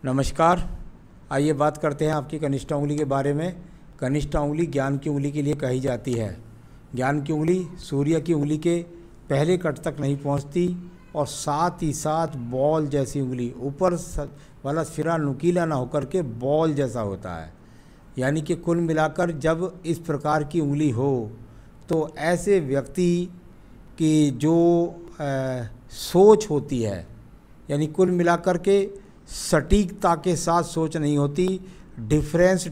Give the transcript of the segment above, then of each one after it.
नमस्कार। आइए बात करते हैं आपकी कनिष्ठ उंगली के बारे में। कनिष्ठ उंगली ज्ञान की उंगली के लिए कही जाती है। ज्ञान की उंगली सूर्य की उंगली के पहले कट तक नहीं पहुंचती और साथ ही साथ बॉल जैसी उंगली, ऊपर वाला सिरा नुकीला ना होकर के बॉल जैसा होता है। यानी कि कुल मिलाकर जब इस प्रकार की उंगली हो तो ऐसे व्यक्ति की जो सोच होती है, यानी कुल मिलाकर के सटीकता के साथ सोच नहीं होती, डिफरेंस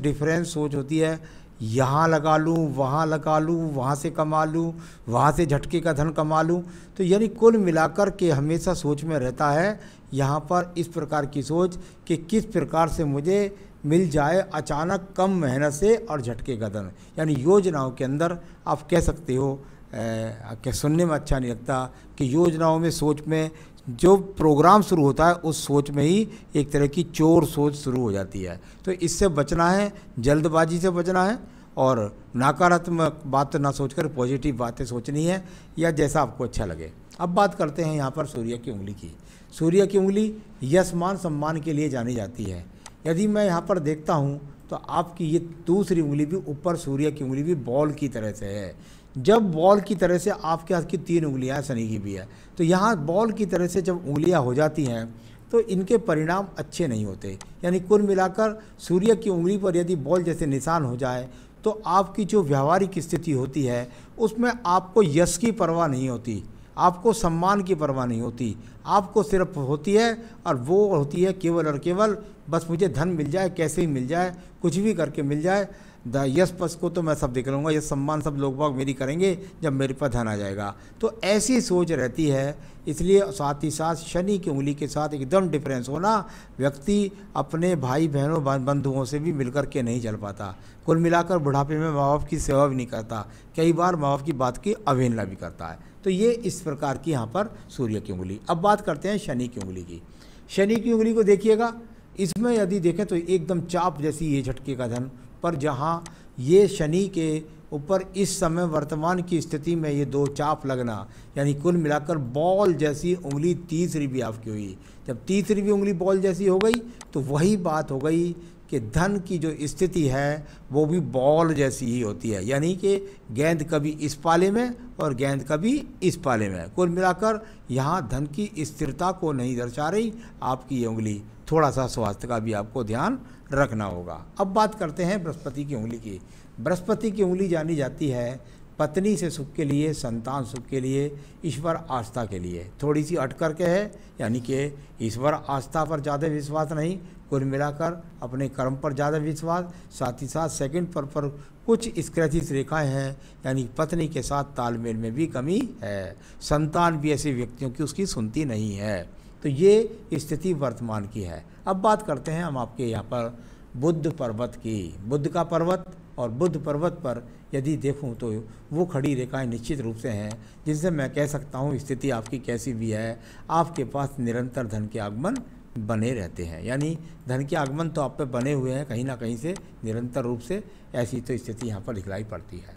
सोच होती है। यहाँ लगा लूँ, वहाँ लगा लूँ, वहाँ से कमा लूँ, वहाँ से झटके का धन कमा लूँ। तो यानी कुल मिलाकर के हमेशा सोच में रहता है यहाँ पर इस प्रकार की सोच कि किस प्रकार से मुझे मिल जाए अचानक कम मेहनत से और झटके का धन। यानी योजनाओं के अंदर आप कह सकते हो कि सुनने में अच्छा नहीं लगता कि योजनाओं में, सोच में जो प्रोग्राम शुरू होता है उस सोच में ही एक तरह की चोर सोच शुरू हो जाती है। तो इससे बचना है, जल्दबाजी से बचना है और नकारात्मक बात ना सोचकर पॉजिटिव बातें सोचनी है, या जैसा आपको अच्छा लगे। अब बात करते हैं यहाँ पर सूर्य की उंगली की। सूर्य की उंगली यश मान सम्मान के लिए जानी जाती है। यदि मैं यहाँ पर देखता हूँ तो आपकी ये दूसरी उंगली भी ऊपर सूर्य की उंगली भी बॉल की तरह से है। जब बॉल की तरह से आपके हाथ की 3 उंगलियां, शनि की भी है, तो यहाँ बॉल की तरह से जब उंगलियां हो जाती हैं तो इनके परिणाम अच्छे नहीं होते। यानी कुल मिलाकर सूर्य की उंगली पर यदि बॉल जैसे निशान हो जाए तो आपकी जो व्यावहारिक स्थिति होती है उसमें आपको यश की परवाह नहीं होती, आपको सम्मान की परवाह नहीं होती, आपको सिर्फ होती है और वो होती है केवल और केवल बस मुझे धन मिल जाए, कैसे ही मिल जाए, कुछ भी करके मिल जाए। यश पश को तो मैं सब देख लूँगा, यश सम्मान सब लोग बाग मेरी करेंगे जब मेरे पास धन आ जाएगा। तो ऐसी सोच रहती है। इसलिए साथ ही साथ शनि की उंगली के साथ एकदम डिफरेंस होना, व्यक्ति अपने भाई बहनों बंधुओं से भी मिलकर के नहीं चल पाता। कुल मिलाकर बुढ़ापे में माँ बाप की सेवा भी नहीं करता, कई बार माँ बाप की बात की अवहेलना भी करता है। तो ये इस प्रकार की यहाँ पर सूर्य की उंगली। अब बात करते हैं शनि की उंगली की। शनि की उंगली को देखिएगा, इसमें यदि देखें तो एकदम चाप जैसी ये झटके का धन, पर जहाँ ये शनि के ऊपर इस समय वर्तमान की स्थिति में ये 2 चाप लगना, यानी कुल मिलाकर बॉल जैसी उंगली तीसरी भी आपकी हुई। जब तीसरी भी उंगली बॉल जैसी हो गई तो वही बात हो गई कि धन की जो स्थिति है वो भी बॉल जैसी ही होती है। यानी कि गेंद कभी इस पाले में और गेंद कभी इस पाले में। कुल मिलाकर यहाँ धन की स्थिरता को नहीं दर्शा रही आपकी ये उंगली। थोड़ा सा स्वास्थ्य का भी आपको ध्यान रखना होगा। अब बात करते हैं बृहस्पति की उंगली की। बृहस्पति की उंगली जानी जाती है पत्नी से सुख के लिए, संतान सुख के लिए, ईश्वर आस्था के लिए। थोड़ी सी अट करके है, यानी कि ईश्वर आस्था पर ज़्यादा विश्वास नहीं, कुल मिलाकर अपने कर्म पर ज़्यादा विश्वास। साथ ही साथ सेकंड पर कुछ स्क्रैचिस रेखाएं हैं, यानी पत्नी के साथ तालमेल में भी कमी है। संतान भी ऐसे व्यक्तियों की उसकी सुनती नहीं है। तो ये स्थिति वर्तमान की है। अब बात करते हैं हम आपके यहाँ पर बुद्ध पर्वत की। बुद्ध का पर्वत और बुद्ध पर्वत पर यदि देखूं तो वो खड़ी रेखाएं निश्चित रूप से हैं जिनसे मैं कह सकता हूं स्थिति आपकी कैसी भी है, आपके पास निरंतर धन के आगमन बने रहते हैं। यानी धन के आगमन तो आप पे बने हुए हैं कहीं ना कहीं से निरंतर रूप से, ऐसी तो स्थिति यहाँ पर दिखलाई पड़ती है।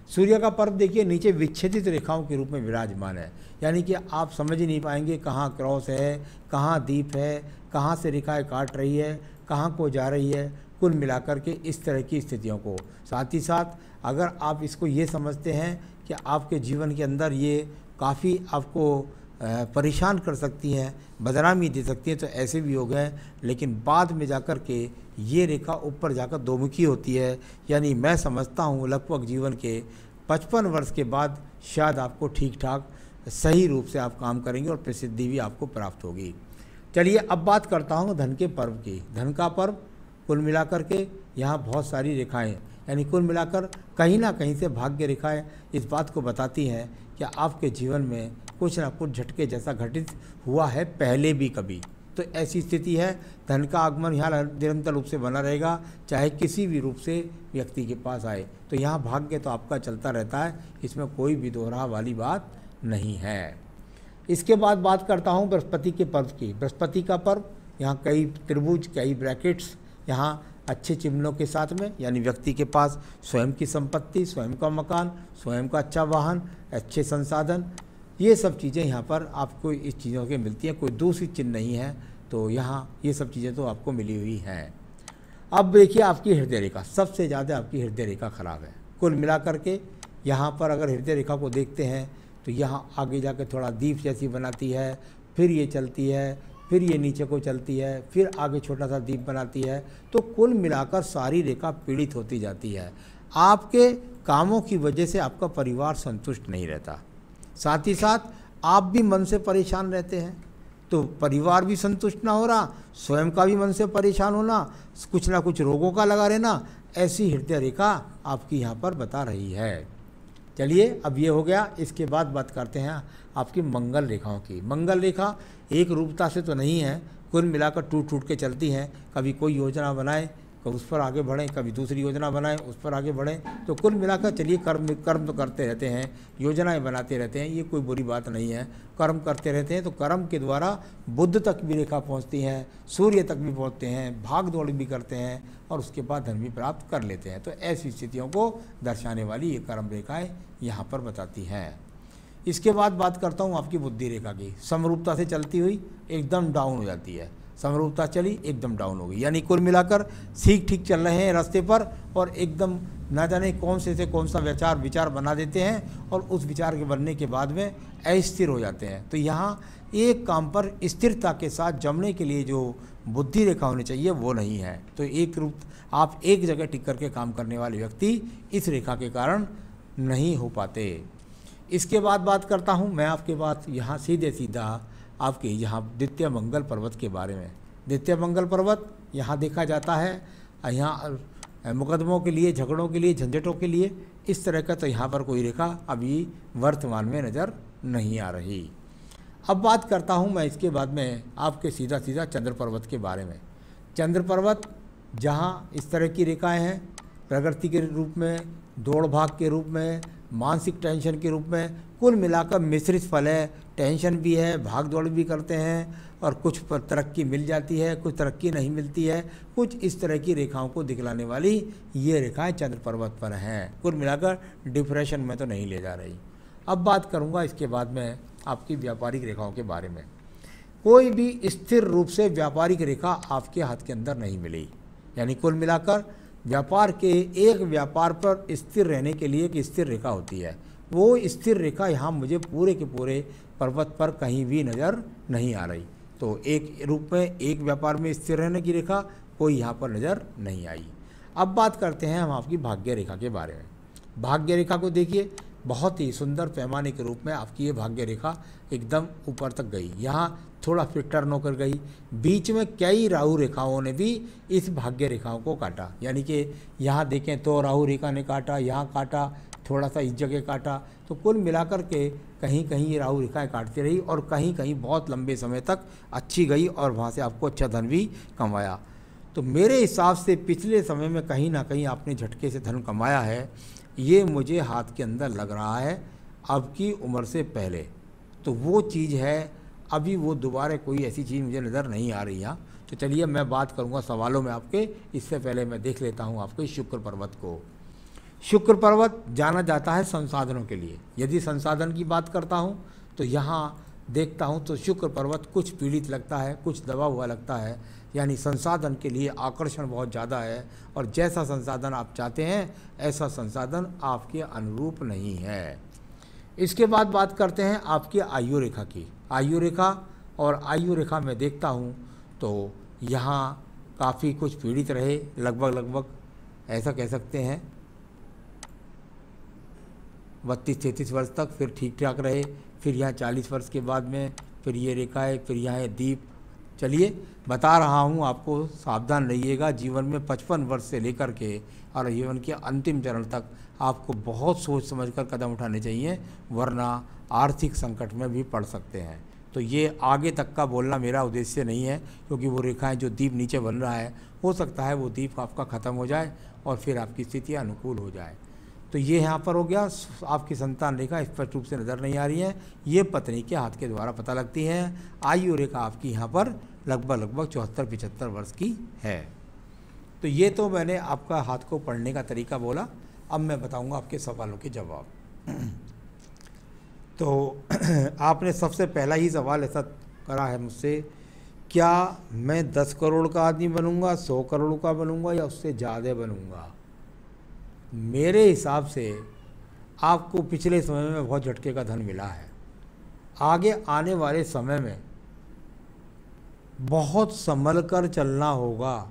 सूर्य का पर्व देखिए नीचे विच्छेदित रेखाओं के रूप में विराजमान है। यानी कि आप समझ ही नहीं पाएंगे कहाँ क्रॉस है, कहाँ दीप है, कहाँ से रेखाएं काट रही है, कहाँ को जा रही है। कुल मिलाकर के इस तरह की स्थितियों को, साथ ही साथ अगर आप इसको ये समझते हैं कि आपके जीवन के अंदर ये काफ़ी आपको परेशान कर सकती हैं, बदनामी दे सकती हैं, तो ऐसे भी हो गए। लेकिन बाद में जाकर के ये रेखा ऊपर जाकर दोमुखी होती है। यानी मैं समझता हूँ लगभग जीवन के 55 वर्ष के बाद शायद आपको ठीक ठाक सही रूप से आप काम करेंगे और प्रसिद्धि भी आपको प्राप्त होगी। चलिए अब बात करता हूँ धन के पर्व की। धन का पर्व कुल मिलाकर के यहाँ बहुत सारी रेखाएं, यानी कुल मिलाकर कहीं ना कहीं से भाग्य रेखाएं इस बात को बताती हैं कि आपके जीवन में कुछ ना कुछ झटके जैसा घटित हुआ है पहले भी कभी। तो ऐसी स्थिति है, धन का आगमन यहाँ निरंतर रूप से बना रहेगा, चाहे किसी भी रूप से व्यक्ति के पास आए। तो यहाँ भाग्य तो आपका चलता रहता है, इसमें कोई भी दोहरा वाली बात नहीं है। इसके बाद बात करता हूँ बृहस्पति के पर्व की। बृहस्पति का पर्व यहाँ कई त्रिभुज, कई ब्रैकेट्स, यहाँ अच्छे चिन्हों के साथ में, यानी व्यक्ति के पास स्वयं की संपत्ति, स्वयं का मकान, स्वयं का अच्छा वाहन, अच्छे संसाधन, ये सब चीज़ें यहाँ पर आपको इस चीज़ों के मिलती हैं। कोई दूसरी चिन्ह नहीं है। तो यहाँ ये सब चीज़ें तो आपको मिली हुई हैं। अब देखिए आपकी हृदय रेखा, सबसे ज़्यादा आपकी हृदय रेखा खराब है। कुल मिलाकर के यहाँ पर अगर हृदय रेखा को देखते हैं तो यहाँ आगे जाके थोड़ा दीप जैसी बनाती है, फिर ये चलती है, फिर ये नीचे को चलती है, फिर आगे छोटा सा दीप बनाती है। तो कुल मिलाकर सारी रेखा पीड़ित होती जाती है। आपके कामों की वजह से आपका परिवार संतुष्ट नहीं रहता, साथ ही साथ आप भी मन से परेशान रहते हैं। तो परिवार भी संतुष्ट ना हो रहा, स्वयं का भी मन से परेशान होना, कुछ ना कुछ रोगों का लगा रहना, ऐसी हृदय रेखा आपकी यहाँ पर बता रही है। चलिए अब ये हो गया। इसके बाद बात करते हैं आपकी मंगल रेखाओं की। मंगल रेखा एक रूपता से तो नहीं है, कुल मिलाकर टूट टूट के चलती हैं। कभी कोई योजना बनाए तो उस पर आगे बढ़ें, कभी दूसरी योजना बनाएं उस पर आगे बढ़ें। तो कुल मिलाकर चलिए कर्म तो करते रहते हैं, योजनाएं बनाते रहते हैं, ये कोई बुरी बात नहीं है। कर्म करते रहते हैं तो कर्म के द्वारा बुध तक भी रेखा पहुंचती हैं, सूर्य तक भी पहुंचते हैं, भाग दौड़ भी करते हैं और उसके बाद धन भी प्राप्त कर लेते हैं। तो ऐसी स्थितियों को दर्शाने वाली ये कर्म रेखाएँ यहाँ पर बताती हैं। इसके बाद बात करता हूँ आपकी बुद्धि रेखा की। समरूपता से चलती हुई एकदम डाउन हो जाती है, समरूपता चली एकदम डाउन हो गई, यानी कुल मिलाकर ठीक चल रहे हैं रास्ते पर और एकदम ना जाने कौन से कौन सा विचार बना देते हैं और उस विचार के बनने के बाद में अस्थिर हो जाते हैं। तो यहाँ एक काम पर स्थिरता के साथ जमने के लिए जो बुद्धि रेखा होनी चाहिए वो नहीं है। तो एक रूप आप एक जगह टिक करके काम करने वाले व्यक्ति इस रेखा के कारण नहीं हो पाते। इसके बाद बात करता हूँ मैं आपके बात यहाँ सीधा आपके यहाँ द्वितीय मंगल पर्वत के बारे में। द्वितीय मंगल पर्वत यहाँ देखा जाता है, यहाँ मुकदमों के लिए, झगड़ों के लिए, झंझटों के लिए, इस तरह का तो यहाँ पर कोई रेखा अभी वर्तमान में नज़र नहीं आ रही। अब बात करता हूँ मैं इसके बाद में आपके सीधा चंद्र पर्वत के बारे में। चंद्र पर्वत जहाँ इस तरह की रेखाएँ हैं, प्रगति के रूप में, दौड़ भाग के रूप में, मानसिक टेंशन के रूप में, कुल मिलाकर मिश्रित फल है। टेंशन भी है, भाग दौड़ भी करते हैं और कुछ पर तरक्की मिल जाती है, कुछ तरक्की नहीं मिलती है, कुछ इस तरह की रेखाओं को दिखलाने वाली ये रेखाएं चंद्र पर्वत पर हैं। कुल मिलाकर डिप्रेशन में तो नहीं ले जा रही। अब बात करूंगा इसके बाद में आपकी व्यापारिक रेखाओं के बारे में। कोई भी स्थिर रूप से व्यापारिक रेखा आपके हाथ के अंदर नहीं मिली, यानी कुल मिलाकर व्यापार के एक व्यापार पर स्थिर रहने के लिए एक स्थिर रेखा होती है। वो स्थिर रेखा यहाँ मुझे पूरे के पूरे पर्वत पर कहीं भी नज़र नहीं आ रही। तो एक रूप में एक व्यापार में स्थिर रहने की रेखा कोई यहाँ पर नज़र नहीं आई। अब बात करते हैं हम आपकी भाग्य रेखा के बारे में। भाग्य रेखा को देखिए, बहुत ही सुंदर पैमाने के रूप में आपकी ये भाग्य रेखा एकदम ऊपर तक गई, यहाँ थोड़ा फिर टर्न होकर गई। बीच में कई राहु रेखाओं ने भी इस भाग्य रेखाओं को काटा, यानी कि यहाँ देखें तो राहु रेखा ने काटा, यहाँ काटा, थोड़ा सा इस जगह काटा। तो कुल मिलाकर के कहीं कहीं ये राहु रेखाएँ काटती रही और कहीं कहीं बहुत लंबे समय तक अच्छी गई और वहाँ से आपको अच्छा धन भी कमाया। तो मेरे हिसाब से पिछले समय में कहीं ना कहीं आपने झटके से धन कमाया है, ये मुझे हाथ के अंदर लग रहा है अब की उम्र से पहले। तो वो चीज़ है, अभी वो दोबारा कोई ऐसी चीज़ मुझे नज़र नहीं आ रही यहाँ। तो चलिए मैं बात करूँगा सवालों में आपके, इससे पहले मैं देख लेता हूँ आपके शुक्र पर्वत को। शुक्र पर्वत जाना जाता है संसाधनों के लिए। यदि संसाधन की बात करता हूँ तो यहाँ देखता हूँ तो शुक्र पर्वत कुछ पीड़ित लगता है, कुछ दबा हुआ लगता है, यानी संसाधन के लिए आकर्षण बहुत ज़्यादा है और जैसा संसाधन आप चाहते हैं ऐसा संसाधन आपके अनुरूप नहीं है। इसके बाद बात करते हैं आपकी आयु रेखा की। आयु रेखा और आयु रेखा में देखता हूँ तो यहाँ काफ़ी कुछ पीड़ित रहे, लगभग ऐसा कह सकते हैं 32-33 वर्ष तक, फिर ठीक ठाक रहे, फिर यहाँ 40 वर्ष के बाद में फिर ये रेखा है, फिर यहाँ है दीप। चलिए बता रहा हूँ आपको, सावधान रहिएगा। जीवन में 55 वर्ष से लेकर के और जीवन के अंतिम चरण तक आपको बहुत सोच समझकर कदम उठाने चाहिए, वरना आर्थिक संकट में भी पड़ सकते हैं। तो ये आगे तक का बोलना मेरा उद्देश्य नहीं है, क्योंकि वो रेखाएं जो दीप नीचे बन रहा है, हो सकता है वो दीप आपका ख़त्म हो जाए और फिर आपकी स्थिति अनुकूल हो जाए। तो ये यहाँ पर हो गया। आपकी संतान रेखा स्पष्ट रूप से नज़र नहीं आ रही है, ये पत्नी के हाथ के द्वारा पता लगती है। आयु रेखा आपकी यहाँ पर लगभग 74-75 वर्ष की है। तो ये तो मैंने आपका हाथ को पढ़ने का तरीका बोला। अब मैं बताऊंगा आपके सवालों के जवाब। तो आपने सबसे पहला ही सवाल ऐसा करा है मुझसे क्या मैं 10 करोड़ का आदमी बनूंगा, 100 करोड़ का बनूंगा या उससे ज़्यादा बनूंगा? मेरे हिसाब से आपको पिछले समय में बहुत झटके का धन मिला है। आगे आने वाले समय में बहुत संभल कर चलना होगा,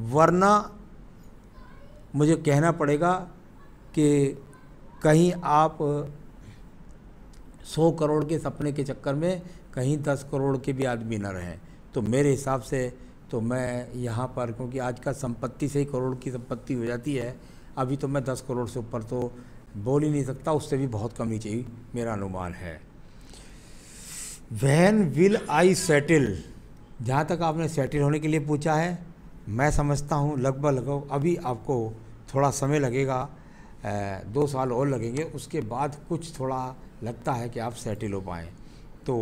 वरना मुझे कहना पड़ेगा कि कहीं आप 100 करोड़ के सपने के चक्कर में कहीं 10 करोड़ के भी आदमी न रहें। तो मेरे हिसाब से तो मैं यहाँ पर, क्योंकि आज का संपत्ति से ही करोड़ की संपत्ति हो जाती है, अभी तो मैं 10 करोड़ से ऊपर तो बोल ही नहीं सकता, उससे भी बहुत कम नीचे मेरा अनुमान है। व्हेन विल आई सेटल, जहाँ तक आपने सेटल होने के लिए पूछा है, मैं समझता हूँ लगभग अभी आपको थोड़ा समय लगेगा, 2 साल और लगेंगे, उसके बाद कुछ थोड़ा लगता है कि आप सेटल हो पाएँ। तो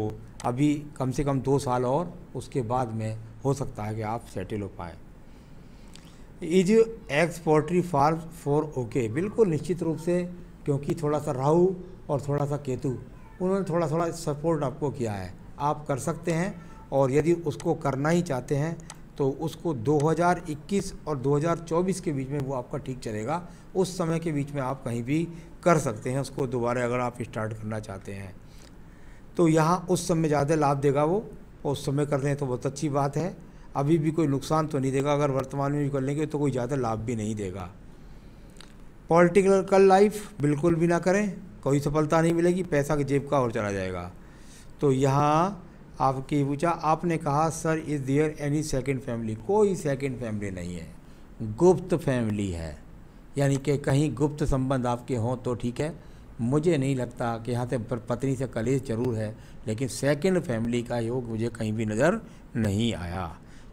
अभी कम से कम 2 साल और उसके बाद में हो सकता है कि आप सेटल हो पाएँ। Is ex poultry farm for okay, बिल्कुल निश्चित रूप से, क्योंकि थोड़ा सा राहु और थोड़ा सा केतु उन्होंने थोड़ा सपोर्ट आपको किया है, आप कर सकते हैं। और यदि उसको करना ही चाहते हैं तो उसको 2021 और 2024 के बीच में वो आपका ठीक चलेगा, उस समय के बीच में आप कहीं भी कर सकते हैं उसको दोबारा, अगर आप स्टार्ट करना चाहते हैं तो यहाँ उस समय ज़्यादा लाभ देगा वो, उस समय कर दें तो बहुत अच्छी बात है। अभी भी कोई नुकसान तो नहीं देगा, अगर वर्तमान में भी कर लेंगे तो कोई ज़्यादा लाभ भी नहीं देगा। पॉलिटिकल लाइफ बिल्कुल भी ना करें, कोई सफलता नहीं मिलेगी, पैसा की जेब का और चला जाएगा। तो यहाँ आपकी पूछा, आपने कहा sir is there any second family, कोई सेकंड फैमिली नहीं है, गुप्त फैमिली है, यानी कि कहीं गुप्त संबंध आपके हों तो ठीक है। मुझे नहीं लगता कि यहाँ से पत्नी से कलेश जरूर है, लेकिन सेकंड फैमिली का योग मुझे कहीं भी नज़र नहीं आया।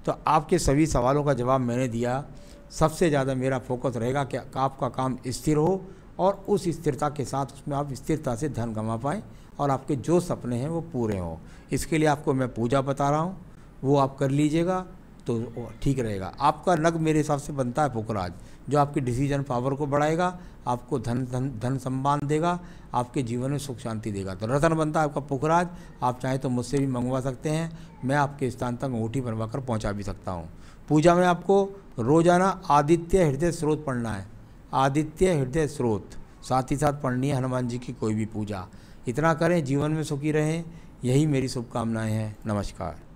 तो आपके सभी सवालों का जवाब मैंने दिया। सबसे ज़्यादा मेरा फोकस रहेगा कि आपका काम स्थिर हो और उस स्थिरता के साथ उसमें आप स्थिरता से धन कमा पाएँ और आपके जो सपने हैं वो पूरे हों। इसके लिए आपको मैं पूजा बता रहा हूँ, वो आप कर लीजिएगा तो ठीक रहेगा। आपका नग मेरे हिसाब से बनता है पुखराज, जो आपकी डिसीजन पावर को बढ़ाएगा, आपको धन सम्मान देगा, आपके जीवन में सुख शांति देगा। तो रतन बनता है आपका पुखराज, आप चाहें तो मुझसे भी मंगवा सकते हैं, मैं आपके स्थान तक अंगूठी बनवा कर पहुँचा भी सकता हूँ। पूजा में आपको रोज़ाना आदित्य हृदय स्रोत पढ़ना है, आदित्य हृदय स्रोत, साथ ही साथ पढ़नी है हनुमान जी की कोई भी पूजा। इतना करें, जीवन में सुखी रहें, यही मेरी शुभकामनाएं हैं। नमस्कार।